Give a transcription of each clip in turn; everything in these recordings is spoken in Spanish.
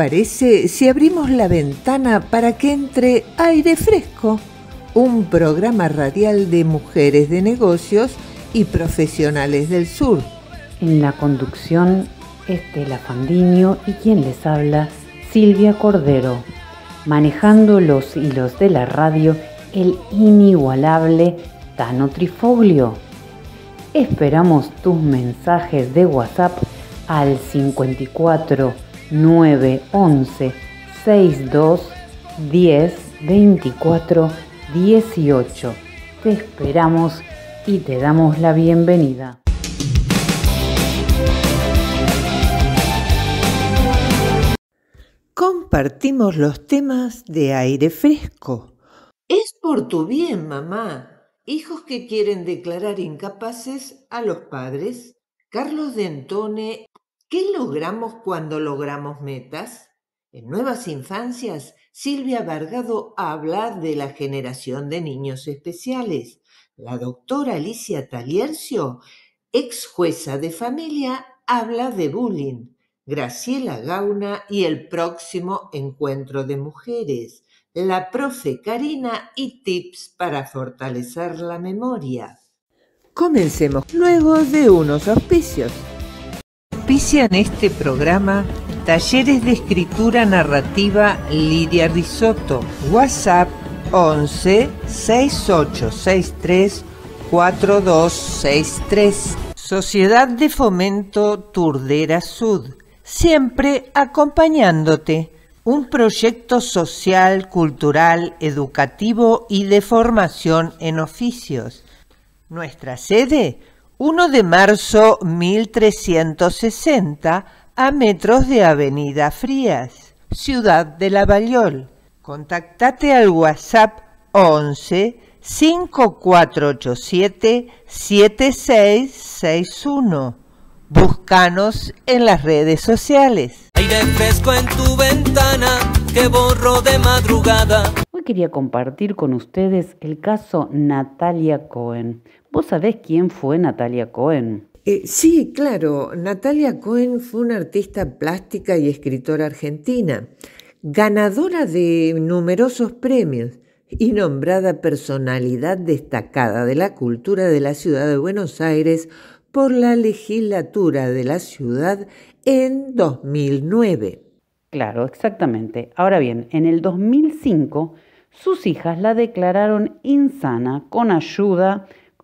parece si abrimos la ventana para que entre aire fresco? Un programa radial de mujeres de negocios y profesionales del sur. En la conducción, Estela Fandiño y quien les habla, Silvia Cordero. Manejando los hilos de la radio, el inigualable Tano Trifoglio. Esperamos tus mensajes de WhatsApp al 54 911 62 10 24 18. Te esperamos y te damos la bienvenida. Compartimos los temas de aire fresco. Es por tu bien, mamá. Hijos que quieren declarar incapaces a los padres. Carlos Dentone. ¿Qué logramos cuando logramos metas? En Nuevas Infancias, Silvia Bargado habla de la generación de niños especiales. La doctora Alicia Taliercio, ex jueza de familia, habla de bullying. Graciela Gauna y el próximo encuentro de mujeres. La profe Karina y tips para fortalecer la memoria. Comencemos luego de unos auspicios. Auspician este programa Talleres de Escritura Narrativa Lidia Risotto. WhatsApp 11 6863 4263. Sociedad de Fomento Turdera Sud. Siempre acompañándote. Un proyecto social, cultural, educativo y de formación en oficios. Nuestra sede, 1 de marzo 1360, a metros de Avenida Frías, Ciudad de La Vallol. Contactate al WhatsApp 11 5487 7661. Búscanos en las redes sociales. Aire fresco en tu ventana, que borro de madrugada. Hoy quería compartir con ustedes el caso Natalia Cohen. ¿Vos sabés quién fue Natalia Cohen? Sí, claro. Natalia Cohen fue una artista plástica y escritora argentina, ganadora de numerosos premios y nombrada personalidad destacada de la cultura de la ciudad de Buenos Aires por la legislatura de la ciudad en 2009. Claro, exactamente. Ahora bien, en el 2005, sus hijas la declararon insana con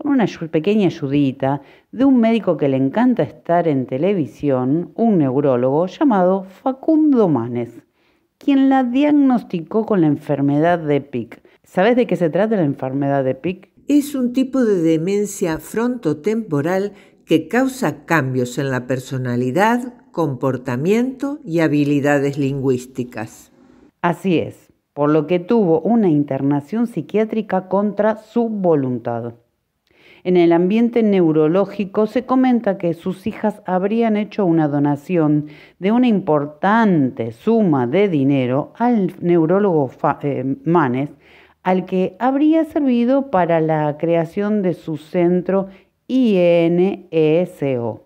una pequeña ayudita de un médico que le encanta estar en televisión, un neurólogo llamado Facundo Manes, quien la diagnosticó con la enfermedad de Pick. ¿Sabes de qué se trata la enfermedad de Pick? Es un tipo de demencia frontotemporal que causa cambios en la personalidad, comportamiento y habilidades lingüísticas. Así es, por lo que tuvo una internación psiquiátrica contra su voluntad. En el ambiente neurológico se comenta que sus hijas habrían hecho una donación de una importante suma de dinero al neurólogo Manes, al que habría servido para la creación de su centro INESO.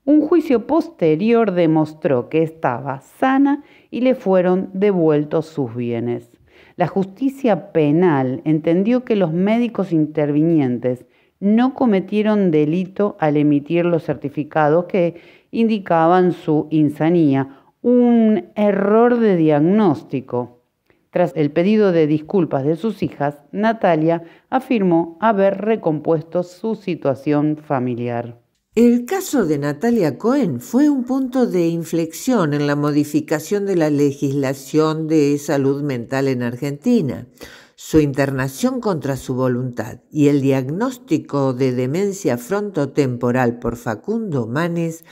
Un juicio posterior demostró que estaba sana y le fueron devueltos sus bienes. La justicia penal entendió que los médicos intervinientes no cometieron delito al emitir los certificados que indicaban su insanía, un error de diagnóstico. Tras el pedido de disculpas de sus hijas, Natalia afirmó haber recompuesto su situación familiar. El caso de Natalia Cohen fue un punto de inflexión en la modificación de la legislación de salud mental en Argentina. Su internación contra su voluntad y el diagnóstico de demencia frontotemporal por Facundo Manes,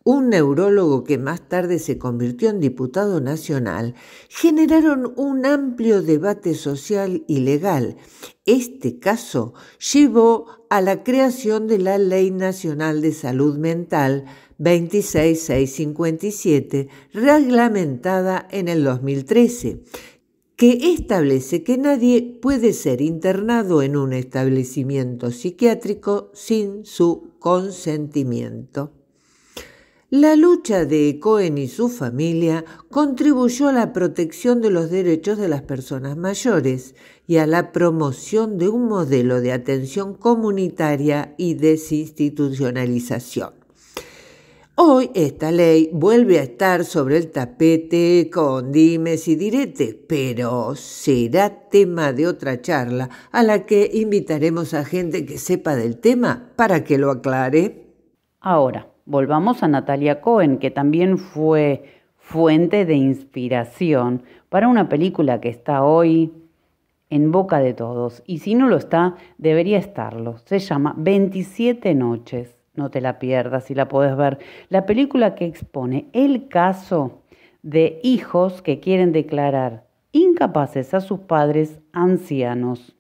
un neurólogo que más tarde se convirtió en diputado nacional, generaron un amplio debate social y legal. Este caso llevó a la creación de la Ley Nacional de Salud Mental 26657, reglamentada en el 2013, que establece que nadie puede ser internado en un establecimiento psiquiátrico sin su consentimiento. La lucha de Cohen y su familia contribuyó a la protección de los derechos de las personas mayores y a la promoción de un modelo de atención comunitaria y desinstitucionalización. Hoy esta ley vuelve a estar sobre el tapete con dimes y diretes, pero será tema de otra charla a la que invitaremos a gente que sepa del tema para que lo aclare. Ahora, volvamos a Natalia Cohen, que también fue fuente de inspiración para una película que está hoy en boca de todos. Y si no lo está, debería estarlo. Se llama 27 noches. No te la pierdas si la podés ver. La película que expone el caso de hijos que quieren declarar incapaces a sus padres ancianos.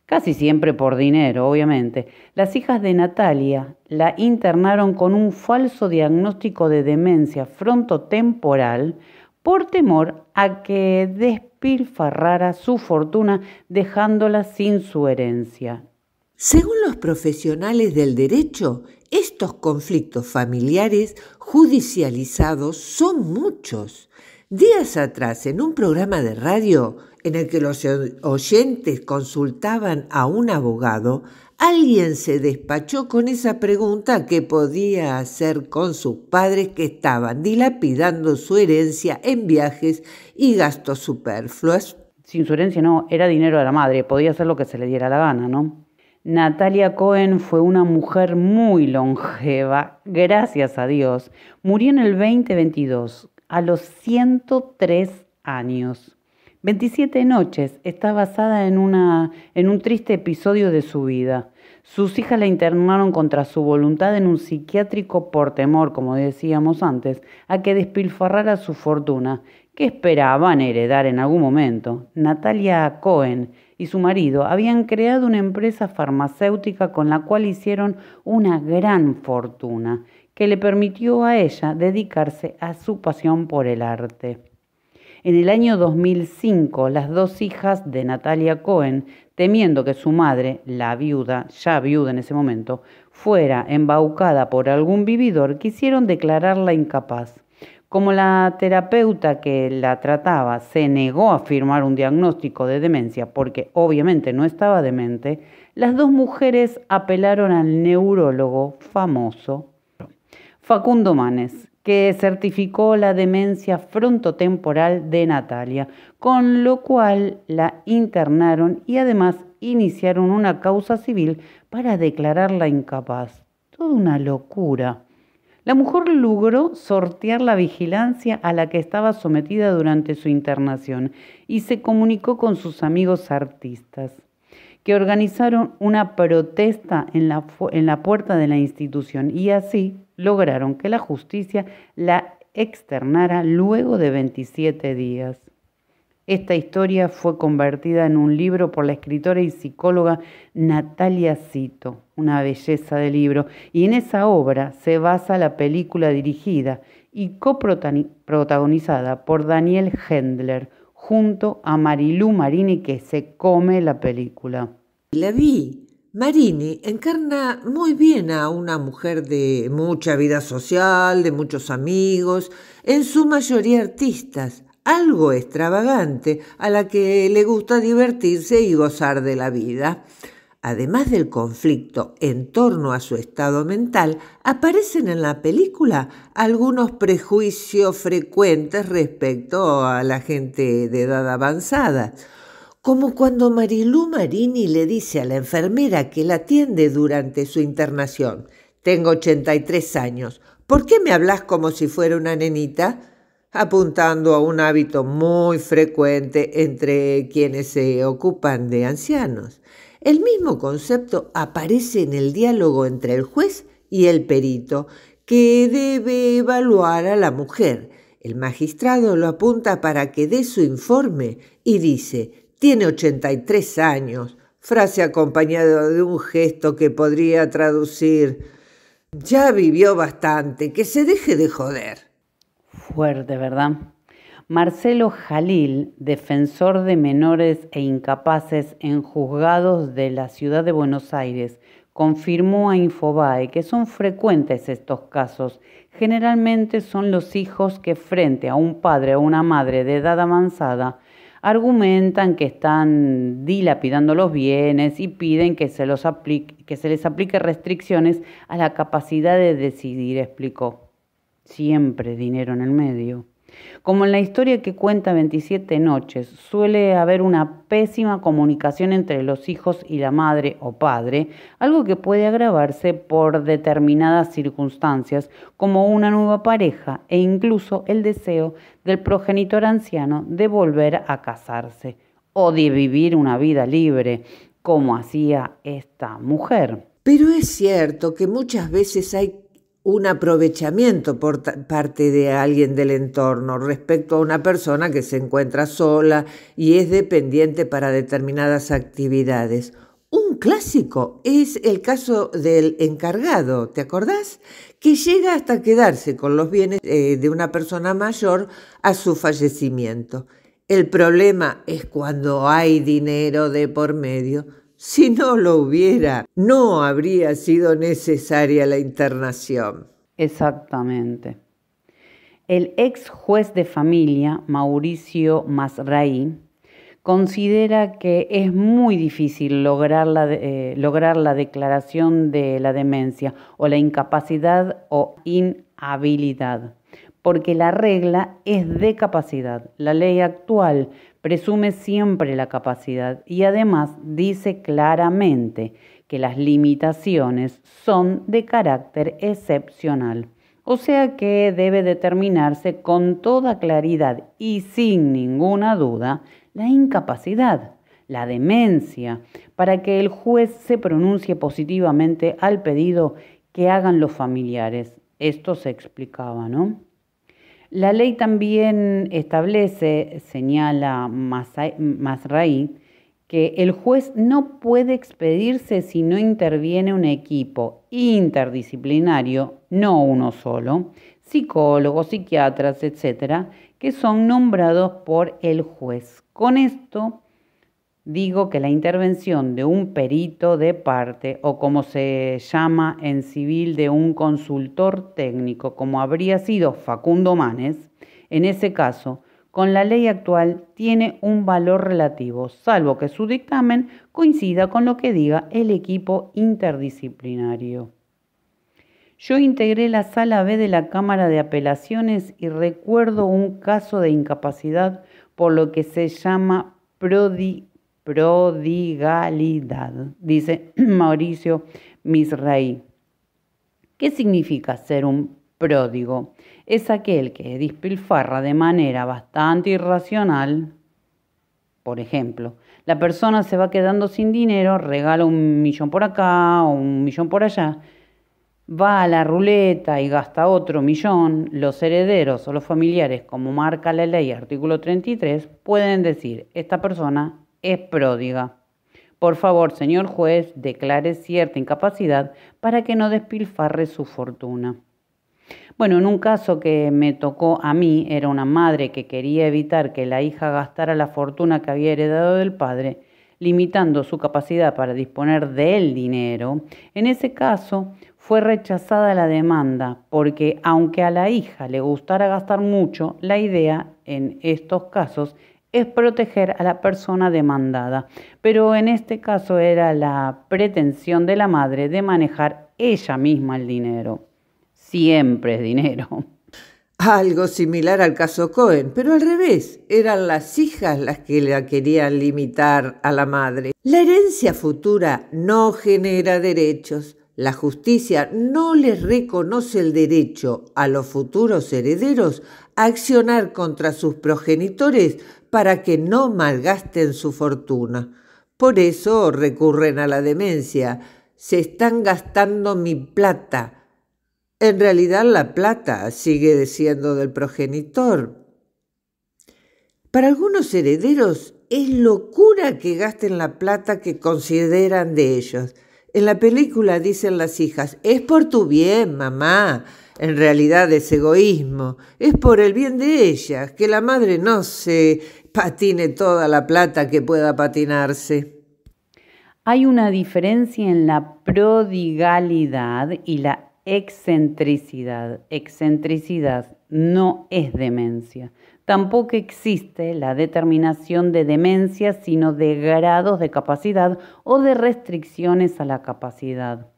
Casi siempre por dinero, obviamente. Las hijas de Natalia la internaron con un falso diagnóstico de demencia frontotemporal por temor a que despilfarrara su fortuna dejándola sin su herencia. Según los profesionales del derecho, estos conflictos familiares judicializados son muchos. Días atrás, en un programa de radio en el que los oyentes consultaban a un abogado, alguien se despachó con esa pregunta que podía hacer con sus padres que estaban dilapidando su herencia en viajes y gastos superfluos. Sin su herencia no, era dinero de la madre, podía hacer lo que se le diera la gana, ¿no? Natalia Cohen fue una mujer muy longeva, gracias a Dios. Murió en el 2022, a los 103 años. 27 noches está basada en un triste episodio de su vida. Sus hijas la internaron contra su voluntad en un psiquiátrico por temor, como decíamos antes, a que despilfarrara su fortuna, que esperaban heredar en algún momento. Natalia Cohen y su marido habían creado una empresa farmacéutica con la cual hicieron una gran fortuna, que le permitió a ella dedicarse a su pasión por el arte. En el año 2005, las dos hijas de Natalia Cohen, temiendo que su madre, la viuda, ya viuda en ese momento, fuera embaucada por algún vividor, quisieron declararla incapaz. Como la terapeuta que la trataba se negó a firmar un diagnóstico de demencia porque obviamente no estaba demente, las dos mujeres apelaron al neurólogo famoso Facundo Manes, que certificó la demencia frontotemporal de Natalia, con lo cual la internaron y además iniciaron una causa civil para declararla incapaz. Toda una locura. La mujer logró sortear la vigilancia a la que estaba sometida durante su internación y se comunicó con sus amigos artistas, que organizaron una protesta en la puerta de la institución y así lograron que la justicia la externara luego de 27 días. Esta historia fue convertida en un libro por la escritora y psicóloga Natalia Cito, una belleza de libro, y en esa obra se basa la película dirigida y coprotagonizada por Daniel Hendler, junto a Marilú Marini, que se come la película. La vi. Marini encarna muy bien a una mujer de mucha vida social, de muchos amigos, en su mayoría artistas, algo extravagante, a la que le gusta divertirse y gozar de la vida. Además del conflicto en torno a su estado mental, aparecen en la película algunos prejuicios frecuentes respecto a la gente de edad avanzada, como cuando Marilú Marini le dice a la enfermera que la atiende durante su internación: «Tengo 83 años, ¿por qué me hablas como si fuera una nenita?», apuntando a un hábito muy frecuente entre quienes se ocupan de ancianos. El mismo concepto aparece en el diálogo entre el juez y el perito, que debe evaluar a la mujer. El magistrado lo apunta para que dé su informe y dice: «Tiene 83 años», frase acompañada de un gesto que podría traducir: «Ya vivió bastante, que se deje de joder». Fuerte, ¿verdad? Marcelo Jalil, defensor de menores e incapaces en juzgados de la ciudad de Buenos Aires, confirmó a Infobae que son frecuentes estos casos. Generalmente son los hijos que frente a un padre o una madre de edad avanzada argumentan que están dilapidando los bienes y piden que se les aplique restricciones a la capacidad de decidir, explicó. Siempre dinero en el medio. Como en la historia que cuenta 27 noches, suele haber una pésima comunicación entre los hijos y la madre o padre, algo que puede agravarse por determinadas circunstancias, como una nueva pareja e incluso el deseo del progenitor anciano de volver a casarse o de vivir una vida libre, como hacía esta mujer. Pero es cierto que muchas veces hay un aprovechamiento por parte de alguien del entorno respecto a una persona que se encuentra sola y es dependiente para determinadas actividades. Un clásico es el caso del encargado, ¿te acordás? Que llega hasta quedarse con los bienes de una persona mayor a su fallecimiento. El problema es cuando hay dinero de por medio. Si no lo hubiera, no habría sido necesaria la internación. Exactamente. El ex juez de familia, Mauricio Masrai, considera que es muy difícil lograr la declaración de la demencia o la incapacidad o inhabilidad, porque la regla es de capacidad. La ley actual presume siempre la capacidad y además dice claramente que las limitaciones son de carácter excepcional, o sea que debe determinarse con toda claridad y sin ninguna duda la incapacidad, la demencia, para que el juez se pronuncie positivamente al pedido que hagan los familiares. Esto se explicaba, ¿no? La ley también establece, señala Masrai, que el juez no puede expedirse si no interviene un equipo interdisciplinario, no uno solo, psicólogos, psiquiatras, etcétera, que son nombrados por el juez. Con esto digo que la intervención de un perito de parte, o como se llama en civil, de un consultor técnico, como habría sido Facundo Manes, en ese caso, con la ley actual tiene un valor relativo, salvo que su dictamen coincida con lo que diga el equipo interdisciplinario. Yo integré la Sala B de la Cámara de Apelaciones y recuerdo un caso de incapacidad por lo que se llama prodigalidad, dice Mauricio Masrai. ¿Qué significa ser un pródigo? Es aquel que despilfarra de manera bastante irracional. Por ejemplo, la persona se va quedando sin dinero, regala 1 millón por acá o 1 millón por allá, va a la ruleta y gasta otro 1 millón. Los herederos o los familiares, como marca la ley artículo 33, pueden decir: esta persona es pródiga. Por favor, señor juez, declare cierta incapacidad para que no despilfarre su fortuna. Bueno, en un caso que me tocó a mí, era una madre que quería evitar que la hija gastara la fortuna que había heredado del padre, limitando su capacidad para disponer del dinero. En ese caso fue rechazada la demanda porque, aunque a la hija le gustara gastar mucho, la idea en estos casos es proteger a la persona demandada. Pero en este caso era la pretensión de la madre de manejar ella misma el dinero. Siempre es dinero. Algo similar al caso Cohen, pero al revés, eran las hijas las que la querían limitar a la madre. La herencia futura no genera derechos. La justicia no les reconoce el derecho a los futuros herederos a accionar contra sus progenitores para que no malgasten su fortuna. Por eso recurren a la demencia. Se están gastando mi plata. En realidad la plata sigue siendo del progenitor. Para algunos herederos es locura que gasten la plata que consideran de ellos. En la película dicen las hijas: es por tu bien, mamá. En realidad es egoísmo, es por el bien de ellas, que la madre no se patine toda la plata que pueda patinarse. Hay una diferencia en la prodigalidad y la excentricidad. Excentricidad no es demencia. Tampoco existe la determinación de demencia, sino de grados de capacidad o de restricciones a la capacidad.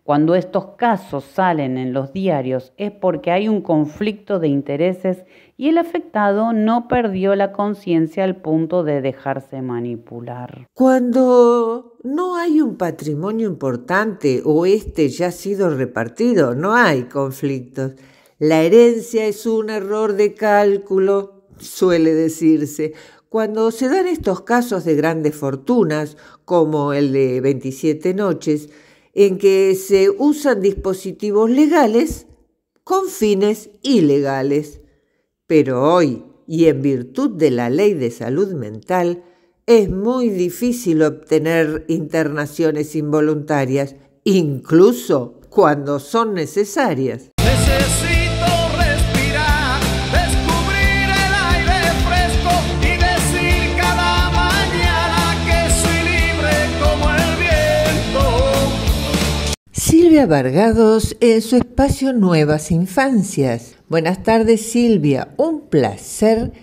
Cuando estos casos salen en los diarios es porque hay un conflicto de intereses y el afectado no perdió la conciencia al punto de dejarse manipular. Cuando no hay un patrimonio importante o este ya ha sido repartido, no hay conflictos. La herencia es un error de cálculo, suele decirse. Cuando se dan estos casos de grandes fortunas, como el de 27 noches, en que se usan dispositivos legales con fines ilegales. Pero hoy, y en virtud de la Ley de Salud Mental, es muy difícil obtener internaciones involuntarias, incluso cuando son necesarias. Necesito respirar, descubrir el aire fresco y decir cada mañana que soy libre como el viento. Silvia Vargados en su espacio Nuevas Infancias. Buenas tardes, Silvia. Un placer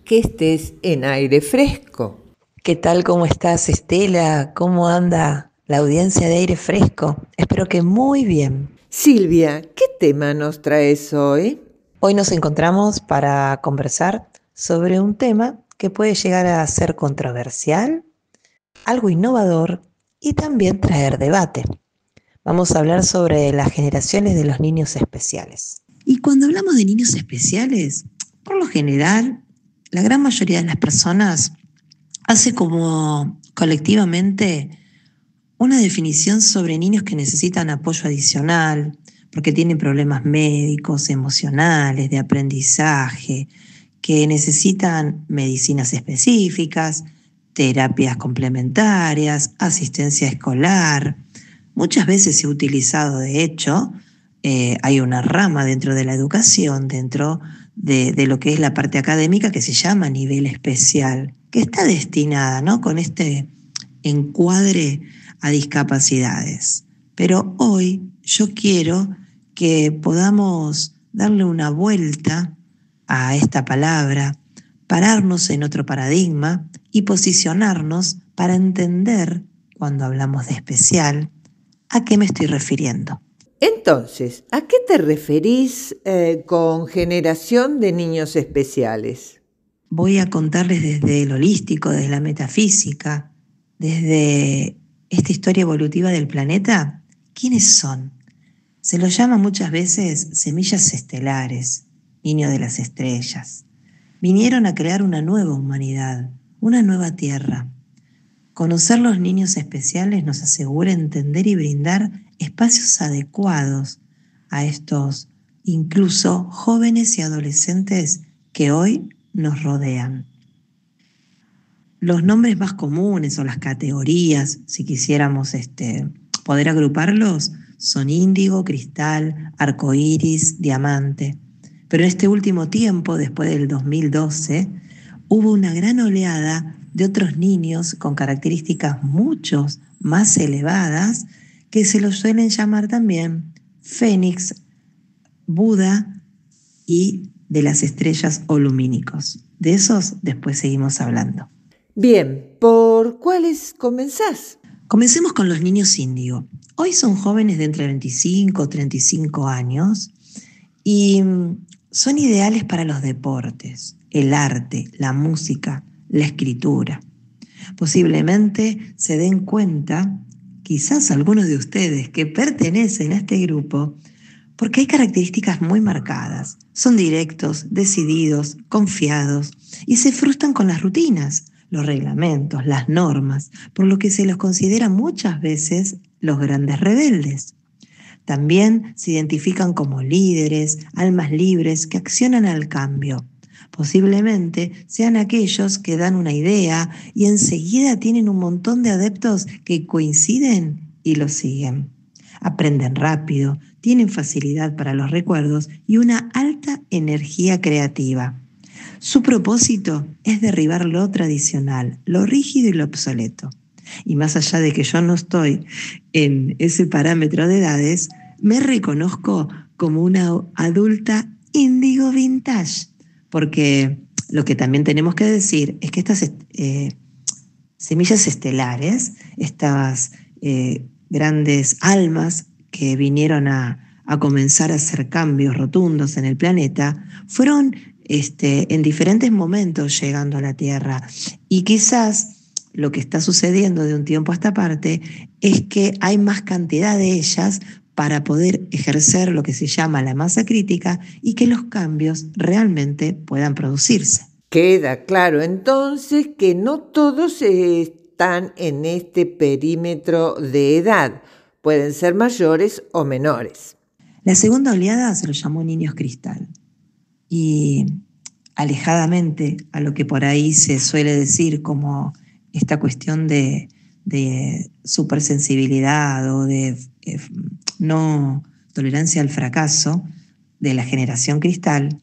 que estés en Aire Fresco. ¿Qué tal? ¿Cómo estás, Estela? ¿Cómo anda la audiencia de Aire Fresco? Espero que muy bien. Silvia, ¿qué tema nos traes hoy? Hoy nos encontramos para conversar sobre un tema que puede llegar a ser controversial, algo innovador y también traer debate. Vamos a hablar sobre las generaciones de los niños especiales. Y cuando hablamos de niños especiales, por lo general, la gran mayoría de las personas hace como colectivamente una definición sobre niños que necesitan apoyo adicional, porque tienen problemas médicos, emocionales, de aprendizaje, que necesitan medicinas específicas, terapias complementarias, asistencia escolar. Muchas veces se ha utilizado, de hecho, hay una rama dentro de la educación, dentro de lo que es la parte académica, que se llama nivel especial, que está destinada, ¿no?, con este encuadre a discapacidades. Pero hoy yo quiero que podamos darle una vuelta a esta palabra, pararnos en otro paradigma y posicionarnos para entender, cuando hablamos de especial, a qué me estoy refiriendo. Entonces, ¿a qué te referís con generación de niños especiales? Voy a contarles desde lo holístico, desde la metafísica, desde esta historia evolutiva del planeta, ¿quiénes son? Se los llama muchas veces semillas estelares, niños de las estrellas. Vinieron a crear una nueva humanidad, una nueva tierra. Conocer los niños especiales nos asegura entender y brindar espacios adecuados a estos incluso jóvenes y adolescentes que hoy nos rodean. Los nombres más comunes o las categorías, si quisiéramos poder agruparlos, son índigo, cristal, arcoíris, diamante. Pero en este último tiempo, después del 2012, hubo una gran oleada de otros niños con características mucho más elevadas que se los suelen llamar también Fénix, Buda y de las estrellas o lumínicos. De esos después seguimos hablando. Bien, ¿por cuáles comenzás? Comencemos con los niños índigo. Hoy son jóvenes de entre 25 y 35 años y son ideales para los deportes, el arte, la música, la escritura. Posiblemente se den cuenta, quizás algunos de ustedes que pertenecen a este grupo, porque hay características muy marcadas. Son directos, decididos, confiados y se frustran con las rutinas, los reglamentos, las normas, por lo que se los considera muchas veces los grandes rebeldes. También se identifican como líderes, almas libres que accionan al cambio. Posiblemente sean aquellos que dan una idea y enseguida tienen un montón de adeptos que coinciden y los siguen. Aprenden rápido, tienen facilidad para los recuerdos y una alta energía creativa. Su propósito es derribar lo tradicional, lo rígido y lo obsoleto. Y más allá de que yo no estoy en ese parámetro de edades, me reconozco como una adulta índigo vintage, porque lo que también tenemos que decir es que estas semillas estelares, estas grandes almas que vinieron a comenzar a hacer cambios rotundos en el planeta, fueron en diferentes momentos llegando a la Tierra. Y quizás lo que está sucediendo de un tiempo a esta parte es que hay más cantidad de ellas para poder ejercer lo que se llama la masa crítica y que los cambios realmente puedan producirse. Queda claro entonces que no todos están en este perímetro de edad, pueden ser mayores o menores. La segunda oleada se lo llamó niños cristal y alejadamente a lo que por ahí se suele decir como esta cuestión de supersensibilidad o de no tolerancia al fracaso de la generación cristal,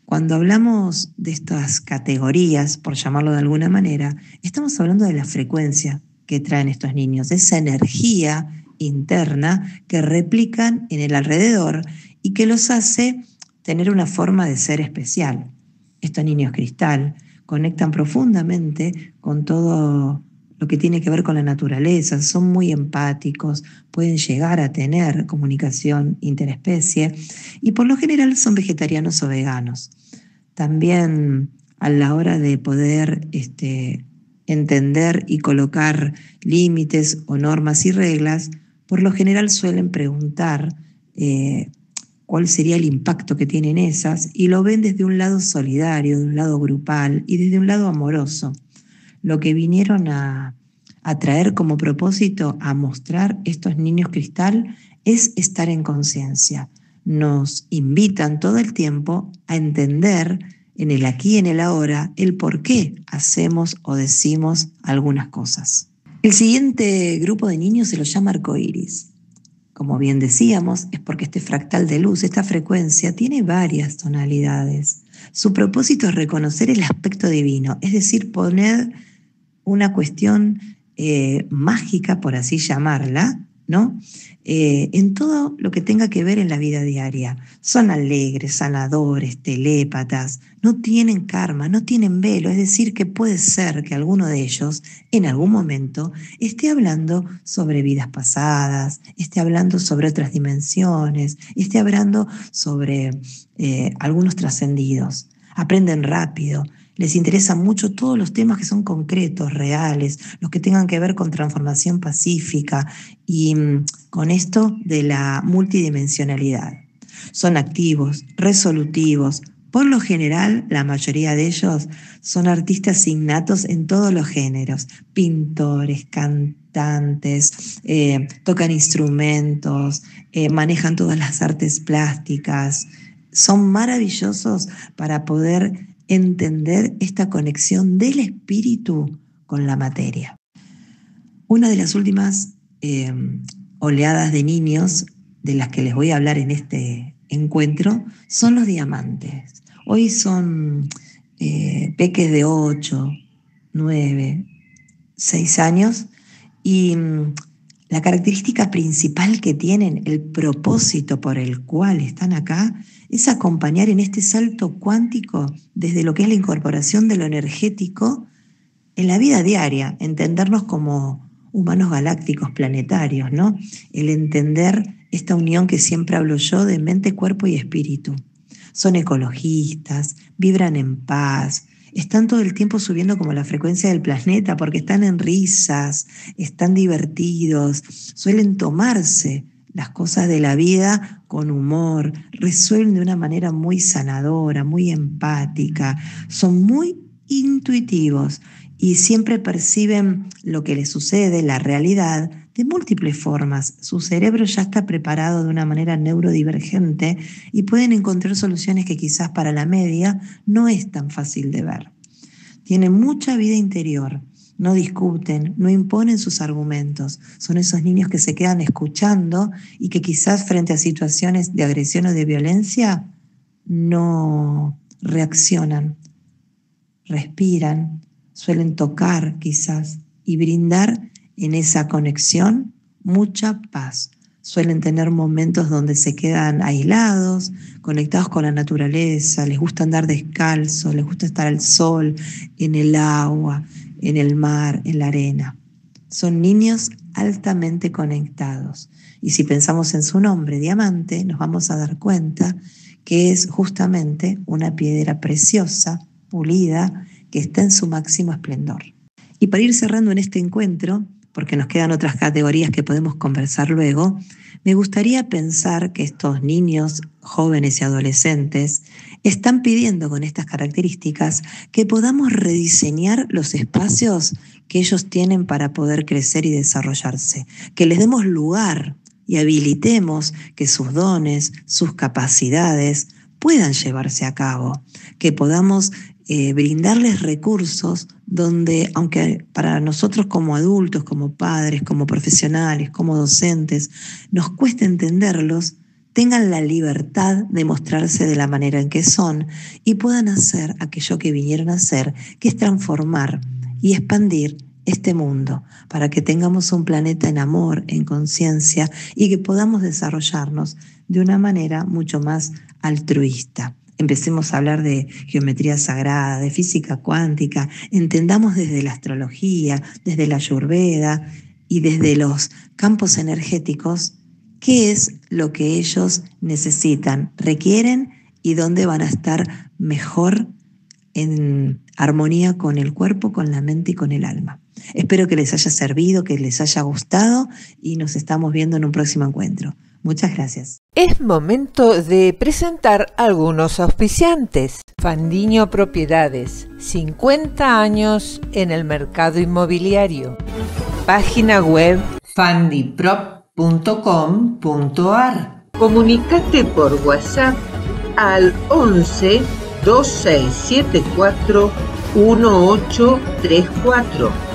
cuando hablamos de estas categorías, por llamarlo de alguna manera, estamos hablando de la frecuencia que traen estos niños, esa energía interna que replican en el alrededor y que los hace tener una forma de ser especial. Estos niños cristal conectan profundamente con todo lo que tiene que ver con la naturaleza, son muy empáticos, pueden llegar a tener comunicación interespecie y por lo general son vegetarianos o veganos. También a la hora de poder entender y colocar límites o normas y reglas, por lo general suelen preguntar cuál sería el impacto que tienen esas y lo ven desde un lado solidario, de un lado grupal y desde un lado amoroso. Lo que vinieron a traer como propósito a mostrar estos niños cristal es estar en conciencia. Nos invitan todo el tiempo a entender en el aquí y en el ahora el por qué hacemos o decimos algunas cosas. El siguiente grupo de niños se lo llama arcoíris. Como bien decíamos, es porque este fractal de luz, esta frecuencia, tiene varias tonalidades. Su propósito es reconocer el aspecto divino, es decir, poner una cuestión mágica, por así llamarla, ¿no? En todo lo que tenga que ver en la vida diaria. Son alegres, sanadores, telépatas, no tienen karma, no tienen velo, es decir, que puede ser que alguno de ellos en algún momento esté hablando sobre vidas pasadas, esté hablando sobre otras dimensiones, esté hablando sobre algunos trascendidos. Aprenden rápido. Les interesan mucho todos los temas que son concretos, reales, los que tengan que ver con transformación pacífica y con esto de la multidimensionalidad. Son activos, resolutivos. Por lo general, la mayoría de ellos son artistas innatos en todos los géneros, pintores, cantantes, tocan instrumentos, manejan todas las artes plásticas. Son maravillosos para poder entender esta conexión del espíritu con la materia. Una de las últimas oleadas de niños de las que les voy a hablar en este encuentro son los diamantes. Hoy son peques de 8, 9, 6 años y la característica principal que tienen, el propósito por el cual están acá, es acompañar en este salto cuántico desde lo que es la incorporación de lo energético en la vida diaria, entendernos como humanos galácticos planetarios, ¿no? El entender esta unión que siempre hablo yo de mente, cuerpo y espíritu. Son ecologistas, vibran en paz, están todo el tiempo subiendo como la frecuencia del planeta porque están en risas, están divertidos, suelen tomarse las cosas de la vida con humor, resuelven de una manera muy sanadora, muy empática, son muy intuitivos y siempre perciben lo que les sucede, la realidad, de múltiples formas. Su cerebro ya está preparado de una manera neurodivergente y pueden encontrar soluciones que quizás para la media no es tan fácil de ver. Tienen mucha vida interior. No discuten, no imponen sus argumentos. Son esos niños que se quedan escuchando y que quizás frente a situaciones de agresión o de violencia no reaccionan, respiran, suelen tocar quizás y brindar en esa conexión mucha paz. Suelen tener momentos donde se quedan aislados, conectados con la naturaleza, les gusta andar descalzos, les gusta estar al sol, en el agua, en el mar, en la arena. Son niños altamente conectados. Y si pensamos en su nombre, diamante, nos vamos a dar cuenta que es justamente una piedra preciosa, pulida, que está en su máximo esplendor. Y para ir cerrando en este encuentro, porque nos quedan otras categorías que podemos conversar luego, me gustaría pensar que estos niños, jóvenes y adolescentes están pidiendo con estas características que podamos rediseñar los espacios que ellos tienen para poder crecer y desarrollarse, que les demos lugar y habilitemos que sus dones, sus capacidades puedan llevarse a cabo, que podamos brindarles recursos donde, aunque para nosotros como adultos, como padres, como profesionales, como docentes, nos cueste entenderlos, tengan la libertad de mostrarse de la manera en que son y puedan hacer aquello que vinieron a hacer, que es transformar y expandir este mundo, para que tengamos un planeta en amor, en conciencia y que podamos desarrollarnos de una manera mucho más altruista. Empecemos a hablar de geometría sagrada, de física cuántica, entendamos desde la astrología, desde la ayurveda y desde los campos energéticos qué es lo que ellos necesitan, requieren y dónde van a estar mejor en armonía con el cuerpo, con la mente y con el alma. Espero que les haya servido, que les haya gustado y nos estamos viendo en un próximo encuentro. Muchas gracias. Es momento de presentar algunos auspiciantes. Fandiño Propiedades, 50 años en el mercado inmobiliario. Página web fandiprop.com.ar. Comunícate por WhatsApp al 11 2674 1834.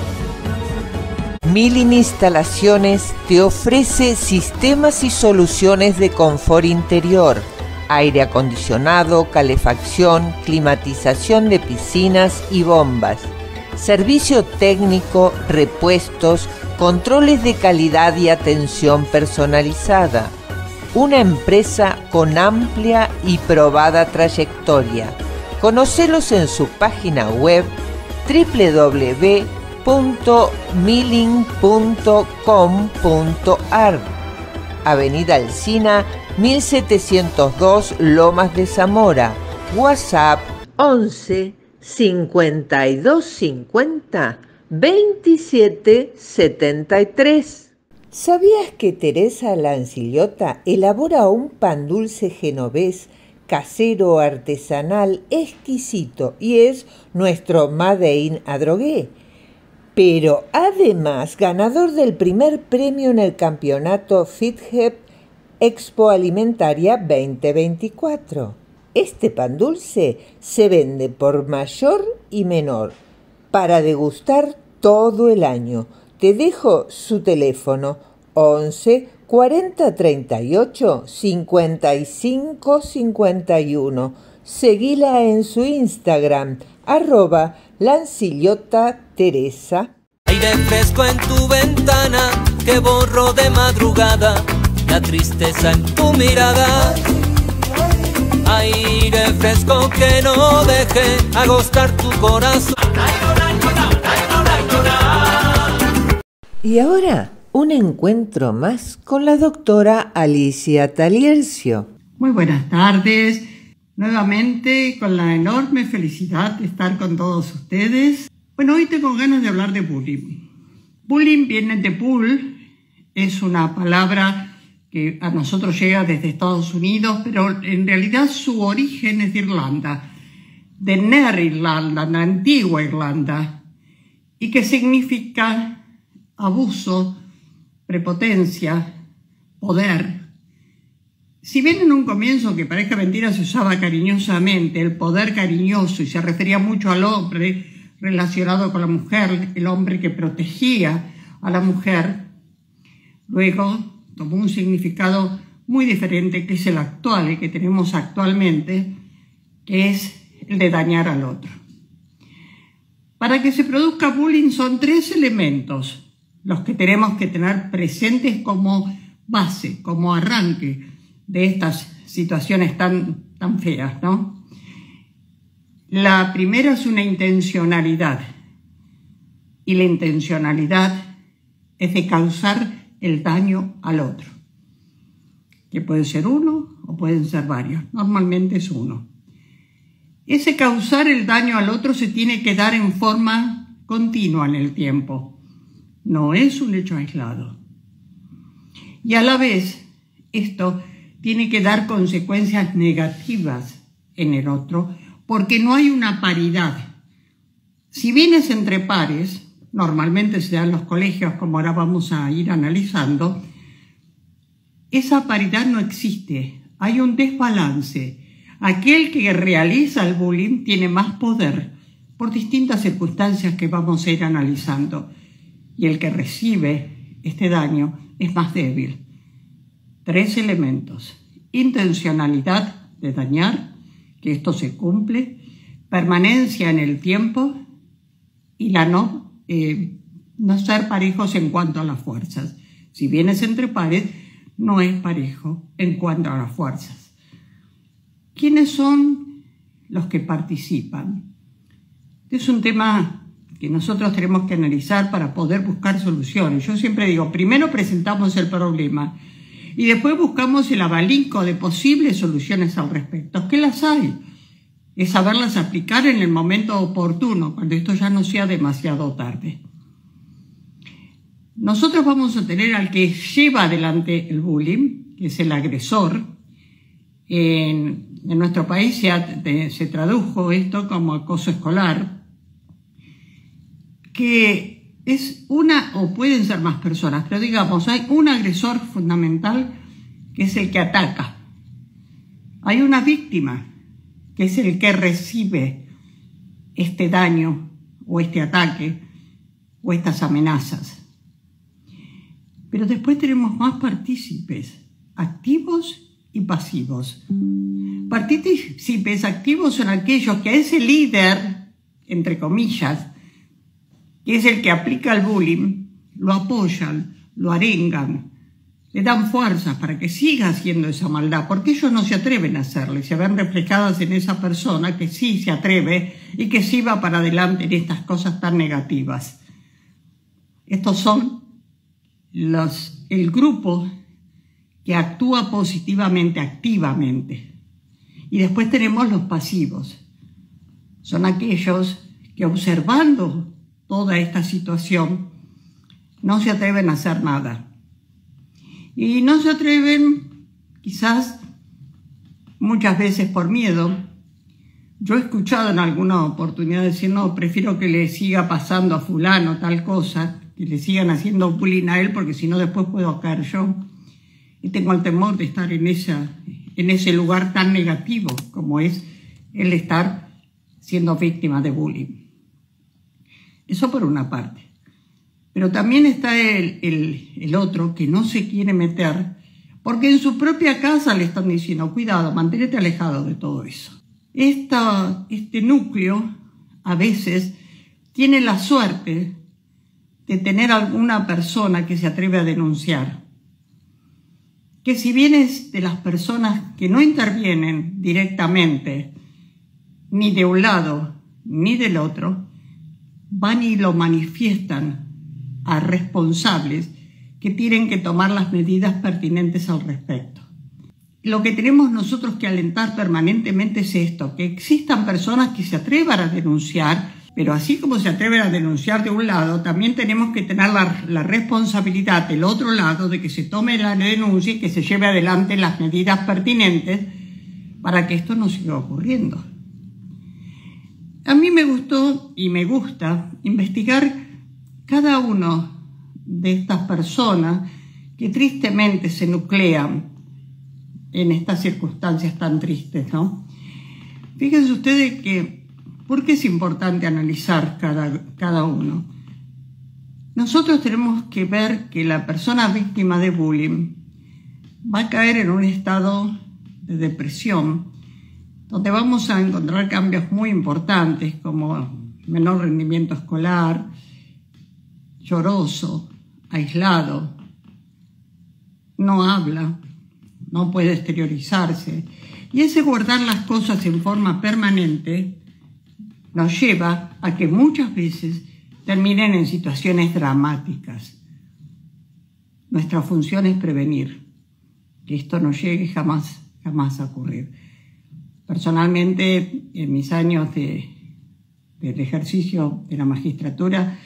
Milling Instalaciones te ofrece sistemas y soluciones de confort interior, aire acondicionado, calefacción, climatización de piscinas y bombas, servicio técnico, repuestos, controles de calidad y atención personalizada. Una empresa con amplia y probada trayectoria. Conocelos en su página web www.milling.com.ar. Avenida Alsina 1702 Lomas de Zamora. WhatsApp 11 52 50 27 73. ¿Sabías que Teresa Lancillota elabora un pan dulce genovés casero artesanal exquisito y es nuestro Made in Adrogué? Pero además ganador del primer premio en el campeonato FitHep Expo Alimentaria 2024. Este pan dulce se vende por mayor y menor para degustar todo el año. Te dejo su teléfono 11 40 38 55 51. Seguila en su Instagram @lancillotateresa. Aire fresco en tu ventana que borro de madrugada la tristeza en tu mirada. Aire fresco que no deje agostar tu corazón. Y ahora, un encuentro más con la doctora Alicia Taliercio. Muy buenas tardes, nuevamente con la enorme felicidad de estar con todos ustedes. Bueno, hoy tengo ganas de hablar de bullying. Bullying viene de bull, es una palabra que a nosotros llega desde Estados Unidos, pero en realidad su origen es de Irlanda, de Ner Irlanda, la antigua Irlanda, y que significa abuso, prepotencia, poder. Si bien en un comienzo, que parezca mentira, se usaba cariñosamente el poder cariñoso y se refería mucho al hombre relacionado con la mujer, el hombre que protegía a la mujer, luego tomó un significado muy diferente, que es el actual, el que tenemos actualmente, que es el de dañar al otro. Para que se produzca bullying son 3 elementos los que tenemos que tener presentes como base, como arranque de estas situaciones tan feas, ¿no? La primera es una intencionalidad, y la intencionalidad es de causar el daño al otro, que puede ser uno o pueden ser varios, normalmente es uno. Ese causar el daño al otro se tiene que dar en forma continua en el tiempo, no es un hecho aislado. Y a la vez, esto tiene que dar consecuencias negativas en el otro, porque no hay una paridad. Si bien es entre pares, normalmente se da en los colegios, como ahora vamos a ir analizando, esa paridad no existe, hay un desbalance. Aquel que realiza el bullying tiene más poder por distintas circunstancias que vamos a ir analizando, y el que recibe este daño es más débil. 3 elementos: intencionalidad de dañar, que esto se cumple, permanencia en el tiempo y la no ser parejos en cuanto a las fuerzas. Si bien es entre pares, no es parejo en cuanto a las fuerzas. ¿Quiénes son los que participan? Es un tema que nosotros tenemos que analizar para poder buscar soluciones. Yo siempre digo, primero presentamos el problema y después buscamos el abanico de posibles soluciones al respecto. ¿Qué las hay? Es saberlas aplicar en el momento oportuno, cuando esto ya no sea demasiado tarde. Nosotros vamos a tener al que lleva adelante el bullying, que es el agresor. En nuestro país se tradujo esto como acoso escolar, que es una, o pueden ser más personas, pero digamos, hay un agresor fundamental que es el que ataca. Hay una víctima, que es el que recibe este daño, o este ataque, o estas amenazas. Pero después tenemos más partícipes, activos y pasivos. Partícipes activos son aquellos que a ese líder, entre comillas, que es el que aplica el bullying, lo apoyan, lo arengan, le dan fuerzas para que siga haciendo esa maldad, porque ellos no se atreven a hacerlo y se ven reflejadas en esa persona que sí se atreve y que sí va para adelante en estas cosas tan negativas. Estos son el grupo que actúa positivamente, activamente. Y después tenemos los pasivos. Son aquellos que, observando toda esta situación, no se atreven a hacer nada. Y no se atreven, quizás, muchas veces por miedo. Yo he escuchado en alguna oportunidad decir, no, prefiero que le siga pasando a fulano tal cosa, que le sigan haciendo bullying a él, porque si no después puedo caer yo. Y tengo el temor de estar en ese lugar tan negativo como es el estar siendo víctima de bullying. Eso por una parte. Pero también está el otro que no se quiere meter, porque en su propia casa le están diciendo, cuidado, mantente alejado de todo eso. Este núcleo a veces tiene la suerte de tener alguna persona que se atreve a denunciar, que si bien es de las personas que no intervienen directamente, ni de un lado ni del otro, van y lo manifiestan a responsables que tienen que tomar las medidas pertinentes al respecto. Lo que tenemos nosotros que alentar permanentemente es esto, que existan personas que se atrevan a denunciar, pero así como se atreven a denunciar de un lado, también tenemos que tener la responsabilidad del otro lado de que se tome la denuncia y que se lleve adelante las medidas pertinentes para que esto no siga ocurriendo. A mí me gustó y me gusta investigar cada uno de estas personas que tristemente se nuclean en estas circunstancias tan tristes, ¿no? Fíjense ustedes que, ¿por qué es importante analizar cada uno? Nosotros tenemos que ver que la persona víctima de bullying va a caer en un estado de depresión, donde vamos a encontrar cambios muy importantes como menor rendimiento escolar, lloroso, aislado, no habla, no puede exteriorizarse. Y ese guardar las cosas en forma permanente nos lleva a que muchas veces terminen en situaciones dramáticas. Nuestra función es prevenir que esto no llegue jamás a ocurrir. Personalmente, en mis años del ejercicio de la magistratura,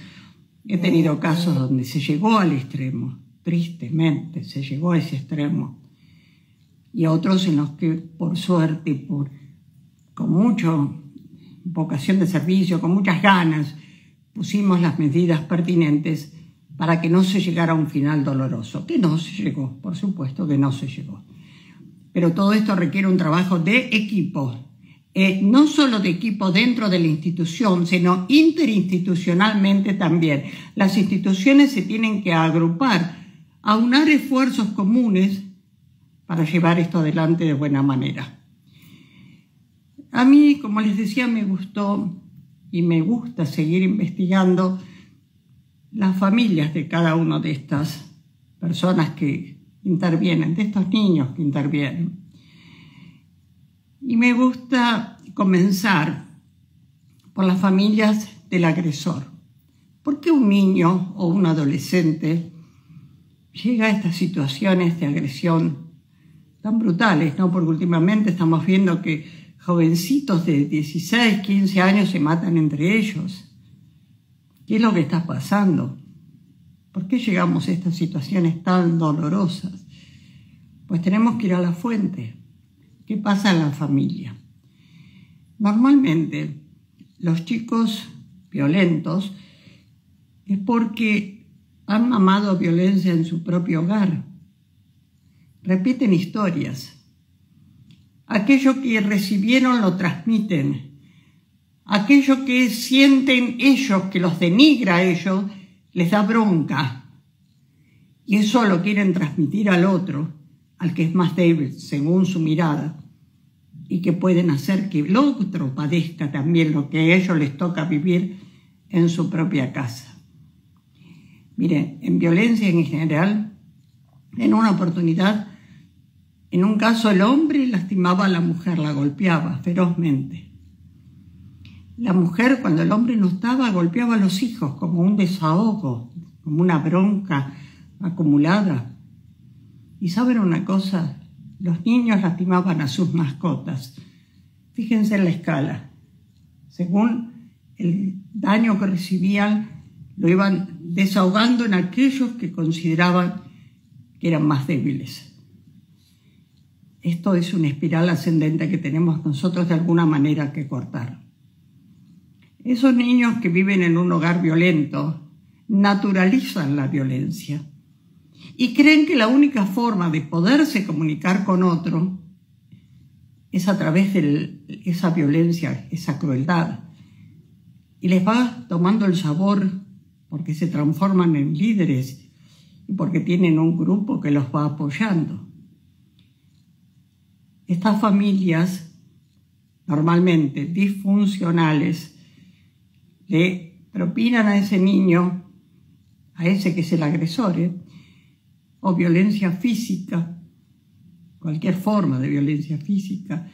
he tenido casos donde se llegó al extremo, tristemente se llegó a ese extremo, y otros en los que, por suerte, con mucha vocación de servicio, con muchas ganas, pusimos las medidas pertinentes para que no se llegara a un final doloroso, que no se llegó, por supuesto que no se llegó. Pero todo esto requiere un trabajo de equipo, no solo de equipo dentro de la institución, sino interinstitucionalmente también. Las instituciones se tienen que agrupar, aunar esfuerzos comunes para llevar esto adelante de buena manera. A mí, como les decía, me gustó y me gusta seguir investigando las familias de cada una de estas personas que intervienen, de estos niños que intervienen. Y me gusta comenzar por las familias del agresor. ¿Por qué un niño o un adolescente llega a estas situaciones de agresión tan brutales, ¿no? Porque últimamente estamos viendo que jovencitos de 16, 15 años se matan entre ellos. ¿Qué es lo que está pasando? ¿Por qué llegamos a estas situaciones tan dolorosas? Pues tenemos que ir a la fuente. ¿Qué pasa en la familia? Normalmente, los chicos violentos es porque han mamado violencia en su propio hogar. Repiten historias. Aquello que recibieron lo transmiten. Aquello que sienten ellos, que los denigra a ellos, les da bronca. Y eso lo quieren transmitir al otro, al que es más débil, según su mirada, y que pueden hacer que el otro padezca también lo que a ellos les toca vivir en su propia casa. Miren, en violencia en general, en una oportunidad, en un caso el hombre lastimaba a la mujer, la golpeaba ferozmente. La mujer, cuando el hombre no estaba, golpeaba a los hijos como un desahogo, como una bronca acumulada. Y ¿saben una cosa? Los niños lastimaban a sus mascotas. Fíjense en la escala. Según el daño que recibían, lo iban desahogando en aquellos que consideraban que eran más débiles. Esto es una espiral ascendente que tenemos nosotros de alguna manera que cortar. Esos niños que viven en un hogar violento naturalizan la violencia y creen que la única forma de poderse comunicar con otro es a través de esa violencia, esa crueldad. Y les va tomando el sabor porque se transforman en líderes y porque tienen un grupo que los va apoyando. Estas familias, normalmente disfuncionales, le propinan a ese niño, a ese que es el agresor, o violencia física, cualquier forma de violencia física,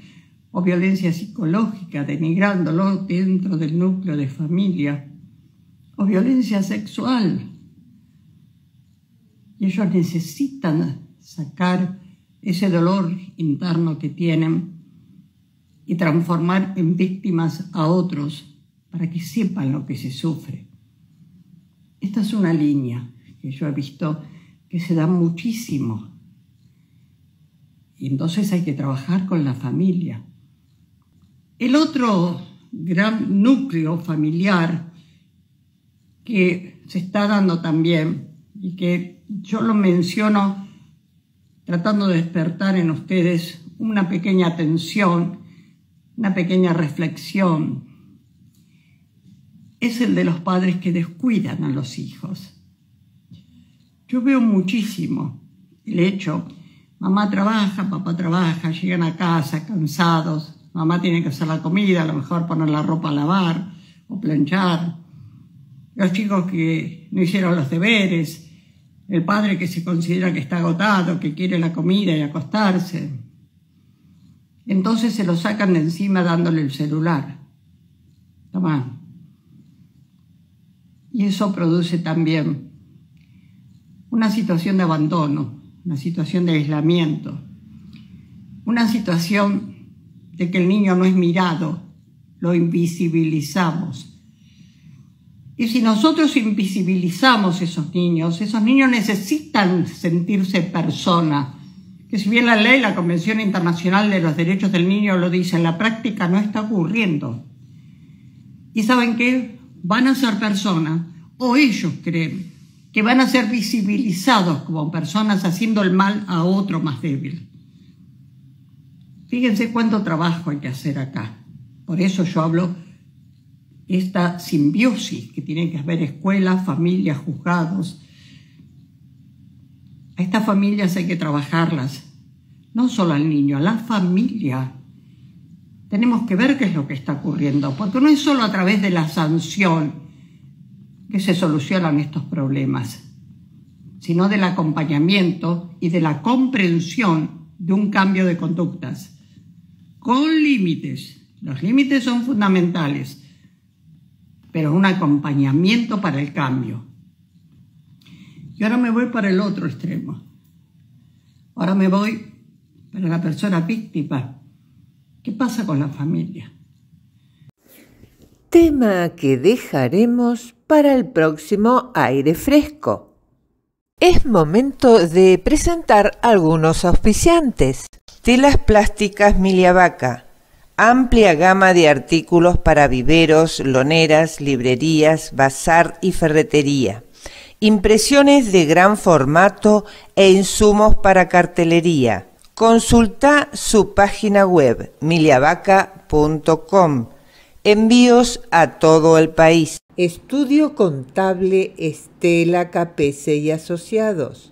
o violencia psicológica, denigrándolo dentro del núcleo de familia, o violencia sexual. Y ellos necesitan sacar ese dolor interno que tienen y transformar en víctimas a otros para que sepan lo que se sufre. Esta es una línea que yo he visto que se da muchísimo. Y entonces hay que trabajar con la familia. El otro gran núcleo familiar que se está dando también y que yo lo menciono tratando de despertar en ustedes una pequeña atención, una pequeña reflexión, es el de los padres que descuidan a los hijos. Yo veo muchísimo el hecho, mamá trabaja, papá trabaja, llegan a casa cansados, mamá tiene que hacer la comida, a lo mejor poner la ropa a lavar o planchar, los chicos que no hicieron los deberes, el padre que se considera que está agotado, que quiere la comida y acostarse. Entonces se lo sacan de encima dándole el celular. Tomá. Y eso produce también una situación de abandono, una situación de aislamiento, una situación de que el niño no es mirado, lo invisibilizamos. Y si nosotros invisibilizamos esos niños necesitan sentirse persona, que si bien la ley, la Convención Internacional de los Derechos del Niño lo dice, en la práctica no está ocurriendo. ¿Y saben qué? Van a ser personas, o ellos creen, que van a ser visibilizados como personas haciendo el mal a otro más débil. Fíjense cuánto trabajo hay que hacer acá. Por eso yo hablo esta simbiosis que tiene que haber escuelas, familias, juzgados. A estas familias hay que trabajarlas, no solo al niño, a la familia. Tenemos que ver qué es lo que está ocurriendo, porque no es solo a través de la sanción que se solucionan estos problemas, sino del acompañamiento y de la comprensión de un cambio de conductas, con límites. Los límites son fundamentales, pero un acompañamiento para el cambio. Y ahora me voy para el otro extremo. Ahora me voy para la persona víctima. ¿Qué pasa con la familia? Tema que dejaremos para el próximo Aire Fresco. Es momento de presentar algunos auspiciantes. Telas Plásticas Miliavaca. Amplia gama de artículos para viveros, loneras, librerías, bazar y ferretería. Impresiones de gran formato e insumos para cartelería. Consulta su página web miliavaca.com. Envíos a todo el país. Estudio Contable Estela Capese y Asociados.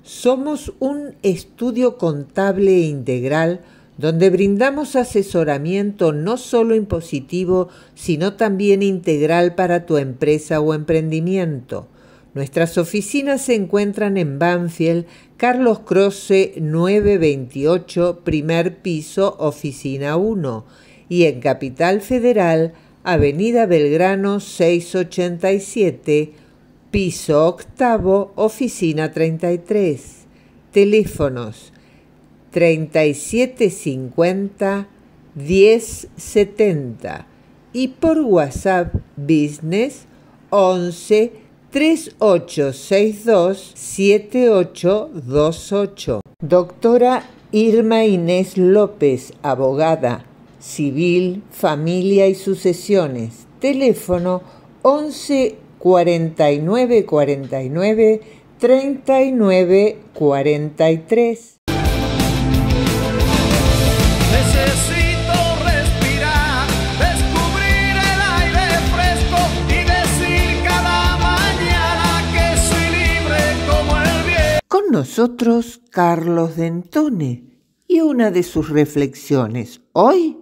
Somos un estudio contable integral donde brindamos asesoramiento no solo impositivo, sino también integral para tu empresa o emprendimiento. Nuestras oficinas se encuentran en Banfield, Carlos Croce 928, primer piso, oficina 1, y en Capital Federal, Avenida Belgrano 687, piso octavo, oficina 33. Teléfonos 3750-1070 y por WhatsApp Business 11 3862 7828. Doctora Irma Inés López, abogada, civil, familia y sucesiones. Teléfono 11 49 49 39 43. Necesito respirar, descubrir el aire fresco y decir cada mañana que soy libre como el viento. Con nosotros Carlos Dentone y una de sus reflexiones. Hoy,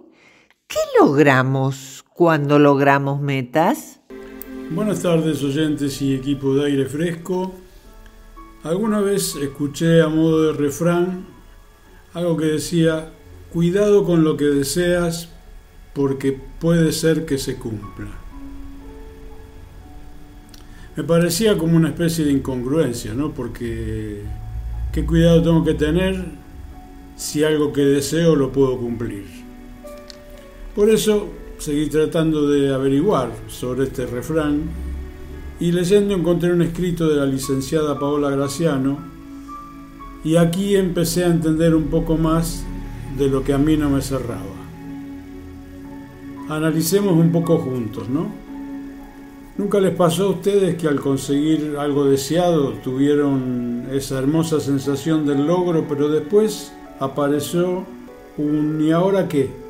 ¿qué logramos cuando logramos metas? Buenas tardes, oyentes y equipo de Aire Fresco. Alguna vez escuché a modo de refrán algo que decía: cuidado con lo que deseas porque puede ser que se cumpla. Me parecía como una especie de incongruencia, ¿no? Porque ¿qué cuidado tengo que tener si algo que deseo lo puedo cumplir? Por eso seguí tratando de averiguar sobre este refrán y leyendo encontré un escrito de la licenciada Paola Graciano y aquí empecé a entender un poco más de lo que a mí no me cerraba. Analicemos un poco juntos, ¿no? ¿Nunca les pasó a ustedes que al conseguir algo deseado tuvieron esa hermosa sensación del logro, pero después apareció un ¿y ahora qué?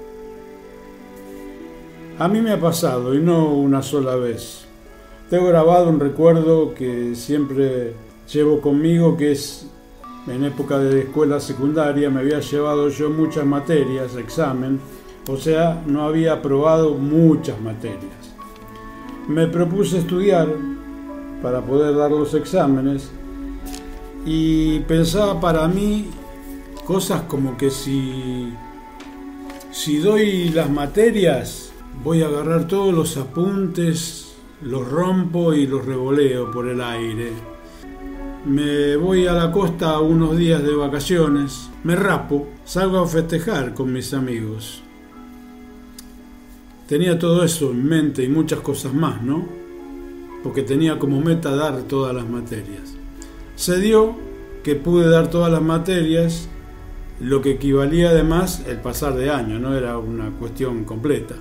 A mí me ha pasado, y no una sola vez. Tengo grabado un recuerdo que siempre llevo conmigo, que es en época de escuela secundaria. Me había llevado yo muchas materias, examen, o sea, no había aprobado muchas materias. me propuse estudiar para poder dar los exámenes y pensaba para mí cosas como que si doy las materias voy a agarrar todos los apuntes, los rompo y los revoleo por el aire. Me voy a la costa unos días de vacaciones, me rapo, salgo a festejar con mis amigos. Tenía todo eso en mente y muchas cosas más, ¿no? Porque tenía como meta dar todas las materias. Se dio que pude dar todas las materias, lo que equivalía además el pasar de año, no era una cuestión completa.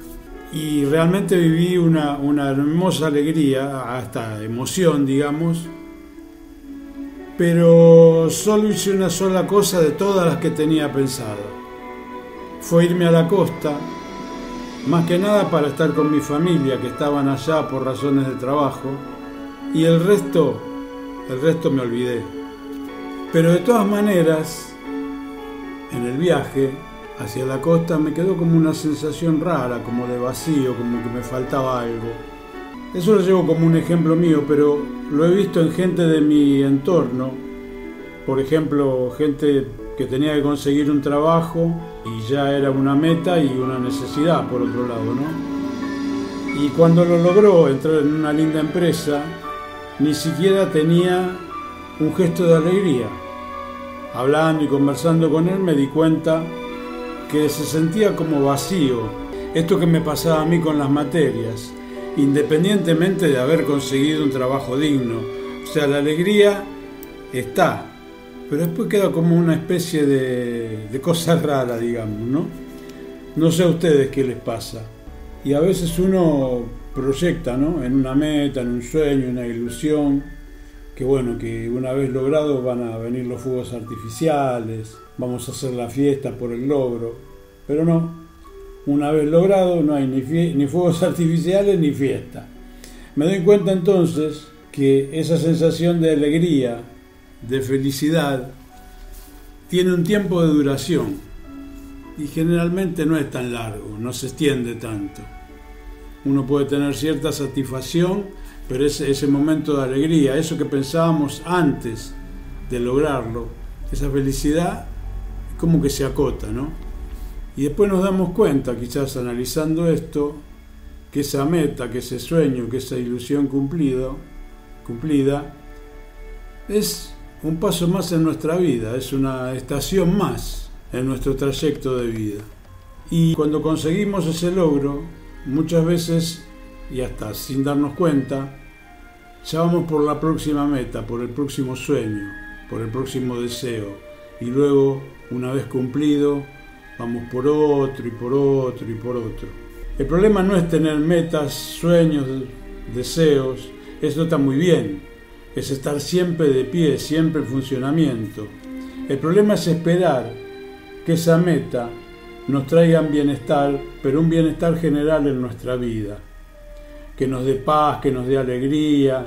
Y realmente viví una hermosa alegría, hasta emoción, digamos, pero solo hice una sola cosa de todas las que tenía pensado. Fue irme a la costa, más que nada para estar con mi familia, que estaban allá por razones de trabajo, y el resto me olvidé. Pero de todas maneras, en el viaje hacia la costa me quedó como una sensación rara, como de vacío, como que me faltaba algo. Eso lo llevo como un ejemplo mío, pero lo he visto en gente de mi entorno. Por ejemplo, gente que tenía que conseguir un trabajo y ya era una meta y una necesidad, por otro lado, ¿no? Y cuando lo logró, entrar en una linda empresa, ni siquiera tenía un gesto de alegría. Hablando y conversando con él me di cuenta que se sentía como vacío. Esto que me pasaba a mí con las materias, independientemente de haber conseguido un trabajo digno. O sea, la alegría está, pero después queda como una especie de cosa rara, digamos, ¿no? No sé a ustedes qué les pasa. Y a veces uno proyecta, ¿no?, en una meta, en un sueño, una ilusión, que bueno, que una vez logrado van a venir los fuegos artificiales, vamos a hacer la fiesta por el logro, pero no, una vez logrado no hay ni fuegos artificiales ni fiesta. Me doy cuenta entonces que esa sensación de alegría, de felicidad, tiene un tiempo de duración y generalmente no es tan largo, no se extiende tanto. Uno puede tener cierta satisfacción, pero ese momento de alegría, eso que pensábamos antes de lograrlo, esa felicidad, como que se acota, ¿no? Y después nos damos cuenta, quizás analizando esto, que esa meta, que ese sueño, que esa ilusión cumplida, es un paso más en nuestra vida, es una estación más en nuestro trayecto de vida. Y cuando conseguimos ese logro, muchas veces, y hasta sin darnos cuenta, ya vamos por la próxima meta, por el próximo sueño, por el próximo deseo. Y luego, una vez cumplido, vamos por otro y por otro y por otro. El problema no es tener metas, sueños, deseos, eso está muy bien. Es estar siempre de pie, siempre en funcionamiento. El problema es esperar que esa meta nos traiga bienestar, pero un bienestar general en nuestra vida. Que nos dé paz, que nos dé alegría.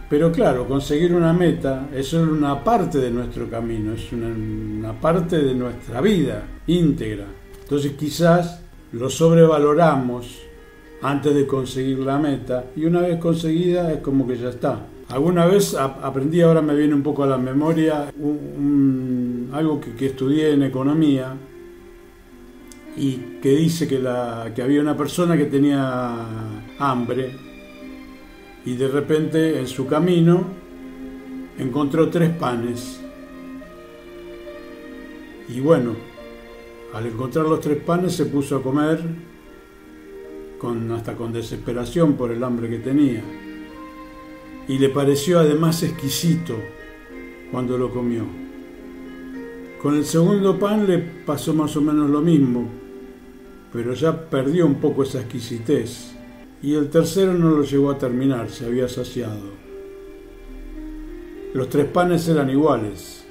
Pero claro, conseguir una meta es solo una parte de nuestro camino, es una parte de nuestra vida íntegra. Entonces quizás lo sobrevaloramos antes de conseguir la meta y una vez conseguida es como que ya está. Alguna vez aprendí, ahora me viene un poco a la memoria, algo que estudié en economía y que dice que había una persona que tenía hambre y de repente en su camino encontró 3 panes. Y bueno, al encontrar los 3 panes se puso a comer hasta con desesperación por el hambre que tenía. Y le pareció además exquisito cuando lo comió. Con el segundo pan le pasó más o menos lo mismo, pero ya perdió un poco esa exquisitez. Y el tercero no lo llegó a terminar, se había saciado. Los 3 panes eran iguales.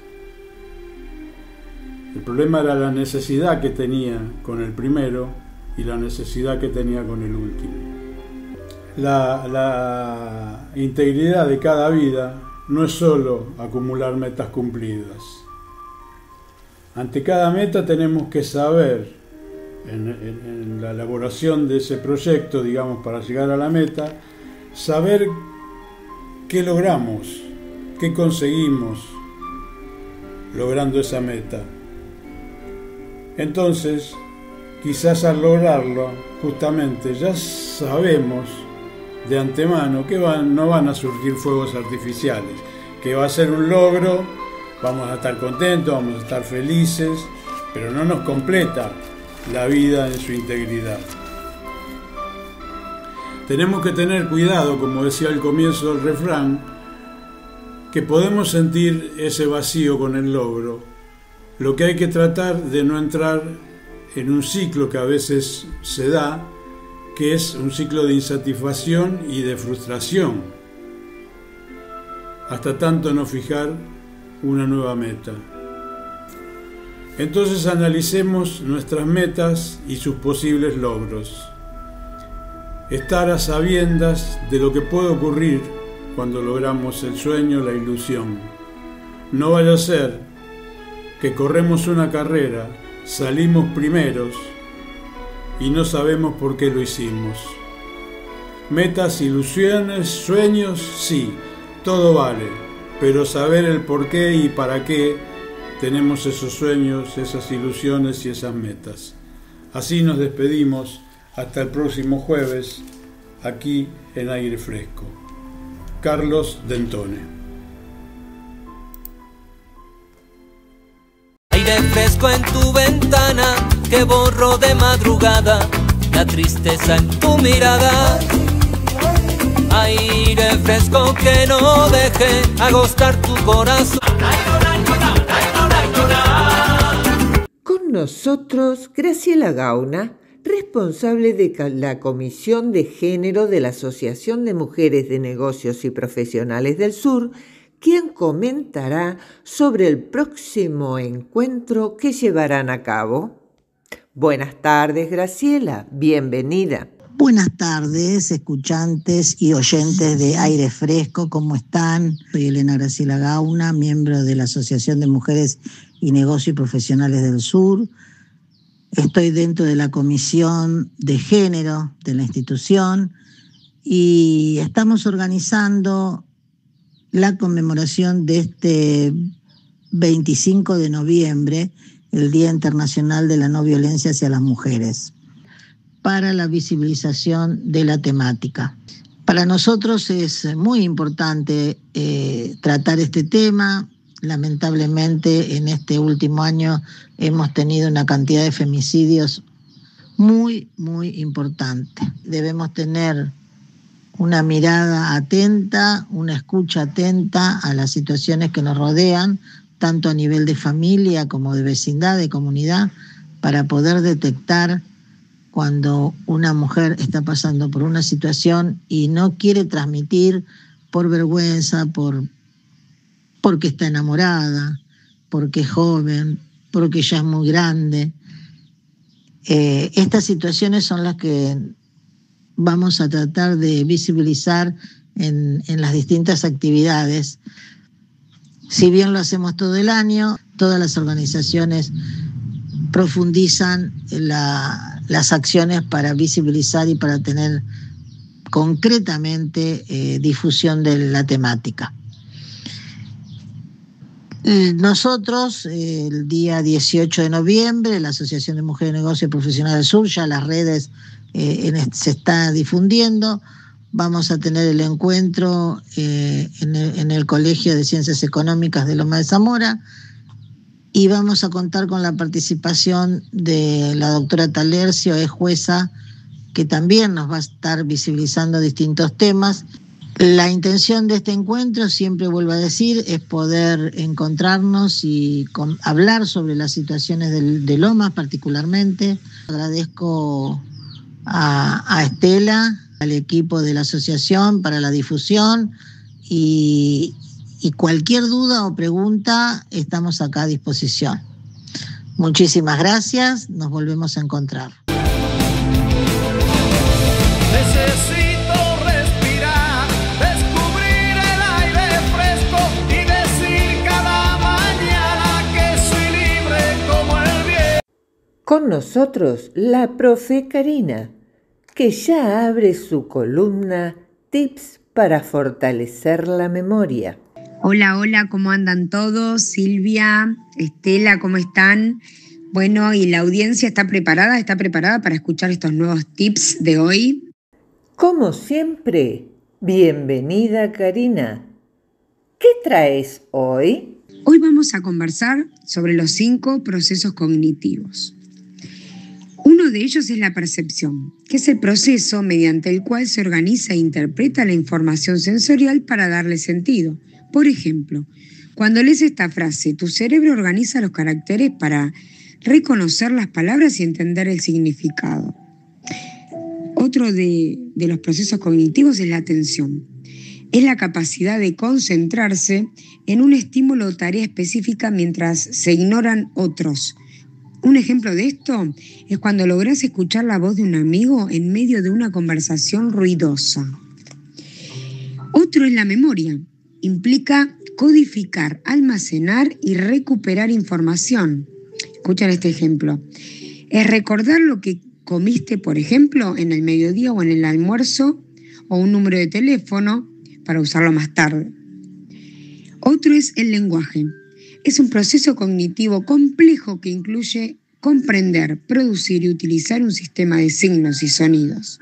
El problema era la necesidad que tenía con el primero y la necesidad que tenía con el último. La integridad de cada vida no es solo acumular metas cumplidas. Ante cada meta tenemos que saber en la elaboración de ese proyecto, digamos, para llegar a la meta, saber qué logramos, qué conseguimos logrando esa meta. Entonces, quizás al lograrlo, justamente ya sabemos de antemano que no van a surgir fuegos artificiales, que va a ser un logro, vamos a estar contentos, vamos a estar felices, pero no nos completa la vida en su integridad. Tenemos que tener cuidado, como decía al comienzo del refrán, que podemos sentir ese vacío con el logro. Lo que hay que tratar de no entrar en un ciclo que a veces se da, que es un ciclo de insatisfacción y de frustración, hasta tanto no fijar una nueva meta. Entonces analicemos nuestras metas y sus posibles logros. Estar a sabiendas de lo que puede ocurrir cuando logramos el sueño, la ilusión. No vaya a ser que corremos una carrera, salimos primeros y no sabemos por qué lo hicimos. Metas, ilusiones, sueños, sí, todo vale, pero saber el por qué y para qué tenemos esos sueños, esas ilusiones y esas metas. Así nos despedimos hasta el próximo jueves, aquí en Aire Fresco. Carlos Dentone. Aire fresco en tu ventana, que borro de madrugada la tristeza en tu mirada. Aire fresco que no deje agostar tu corazón. Con nosotros, Graciela Gauna, responsable de la Comisión de Género de la Asociación de Mujeres de Negocios y Profesionales del Sur, quien comentará sobre el próximo encuentro que llevarán a cabo. Buenas tardes, Graciela, bienvenida. Buenas tardes, escuchantes y oyentes de Aire Fresco, ¿cómo están? Soy Elena Graciela Gauna, miembro de la Asociación de Mujeres y Negocios y Profesionales del Sur. Estoy dentro de la Comisión de Género de la institución y estamos organizando la conmemoración de este 25 de noviembre, el Día Internacional de la No Violencia hacia las Mujeres, para la visibilización de la temática. Para nosotros es muy importante tratar este tema. Lamentablemente, en este último año hemos tenido una cantidad de femicidios muy, muy importante. Debemos tener una mirada atenta, una escucha atenta a las situaciones que nos rodean, tanto a nivel de familia como de vecindad, de comunidad, para poder detectar cuando una mujer está pasando por una situación y no quiere transmitir por vergüenza, porque está enamorada, porque es joven, porque ya es muy grande. Estas situaciones son las que vamos a tratar de visibilizar en las distintas actividades. Si bien lo hacemos todo el año, todas las organizaciones profundizan las acciones para visibilizar y para tener concretamente difusión de la temática. Nosotros, el día 18 de noviembre, la Asociación de Mujeres de Negocios Profesionales del Sur, ya las redes se está difundiendo. Vamos a tener el encuentro en el Colegio de Ciencias Económicas de Loma de Zamora y vamos a contar con la participación de la doctora Talercio, es jueza, que también nos va a estar visibilizando distintos temas. La intención de este encuentro, siempre vuelvo a decir, es poder encontrarnos y hablar sobre las situaciones de Lomas particularmente. Agradezco a Estela, al equipo de la asociación para la difusión y cualquier duda o pregunta estamos acá a disposición. Muchísimas gracias, nos volvemos a encontrar. Necesito respirar, descubrir el aire fresco y decir cada mañana que soy libre como el viento. Con nosotros la profe Karina, que ya abre su columna Tips para fortalecer la memoria. Hola, hola, ¿cómo andan todos? Silvia, Estela, ¿cómo están? Bueno, ¿y la audiencia está preparada? ¿Está preparada para escuchar estos nuevos tips de hoy? Como siempre, bienvenida Karina. ¿Qué traes hoy? Hoy vamos a conversar sobre los 5 procesos cognitivos. Uno de ellos es la percepción, que es el proceso mediante el cual se organiza e interpreta la información sensorial para darle sentido. Por ejemplo, cuando lees esta frase, tu cerebro organiza los caracteres para reconocer las palabras y entender el significado. Otro de los procesos cognitivos es la atención. Es la capacidad de concentrarse en un estímulo o tarea específica mientras se ignoran otros. Un ejemplo de esto es cuando logras escuchar la voz de un amigo en medio de una conversación ruidosa. Otro es la memoria. Implica codificar, almacenar y recuperar información. Escuchen este ejemplo. Es recordar lo que comiste, por ejemplo, en el mediodía o en el almuerzo, o un número de teléfono para usarlo más tarde. Otro es el lenguaje. Es un proceso cognitivo complejo que incluye comprender, producir y utilizar un sistema de signos y sonidos.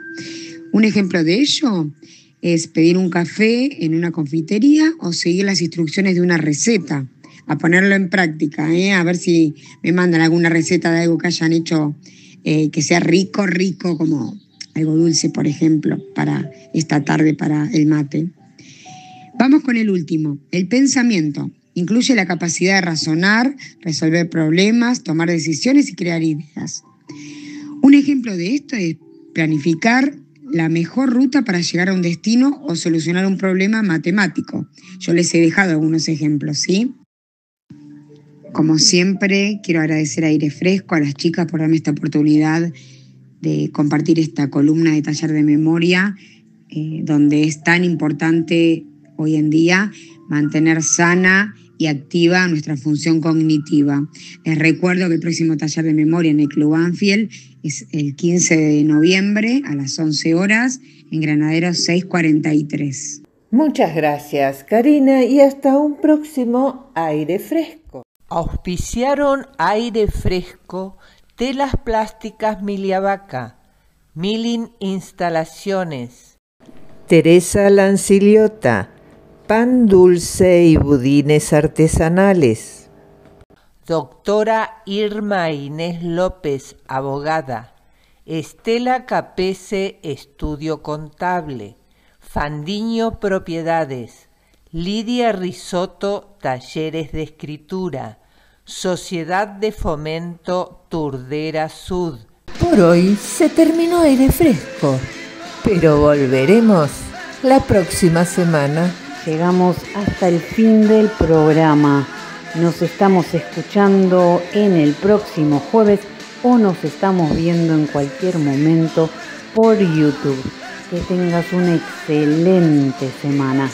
Un ejemplo de ello es pedir un café en una confitería o seguir las instrucciones de una receta, a ponerlo en práctica, a ver si me mandan alguna receta de algo que hayan hecho que sea rico, como algo dulce, por ejemplo, para esta tarde, para el mate. Vamos con el último, el pensamiento. Incluye la capacidad de razonar, resolver problemas, tomar decisiones y crear ideas. Un ejemplo de esto es planificar la mejor ruta para llegar a un destino o solucionar un problema matemático. Yo les he dejado algunos ejemplos, ¿sí? Como siempre, quiero agradecer a Aire Fresco, a las chicas por darme esta oportunidad de compartir esta columna de taller de memoria, donde es tan importante hoy en día mantener sana y activa nuestra función cognitiva. Les recuerdo que el próximo taller de memoria en el Club Banfield es el 15 de noviembre a las 11 horas en Granaderos 643. Muchas gracias, Karina, y hasta un próximo Aire Fresco. Auspiciaron Aire Fresco, Telas Plásticas Miliavaca, Milin Instalaciones, Teresa Lanciliota, Pan Dulce y Budines Artesanales, Doctora Irma Inés López, abogada, Estela Capese, Estudio Contable, Fandiño Propiedades, Lidia Risotto, Talleres de Escritura, Sociedad de Fomento Turdera Sud. Por hoy se terminó Aire Fresco, pero volveremos la próxima semana. Llegamos hasta el fin del programa. Nos estamos escuchando en el próximo jueves o nos estamos viendo en cualquier momento por YouTube. Que tengas una excelente semana.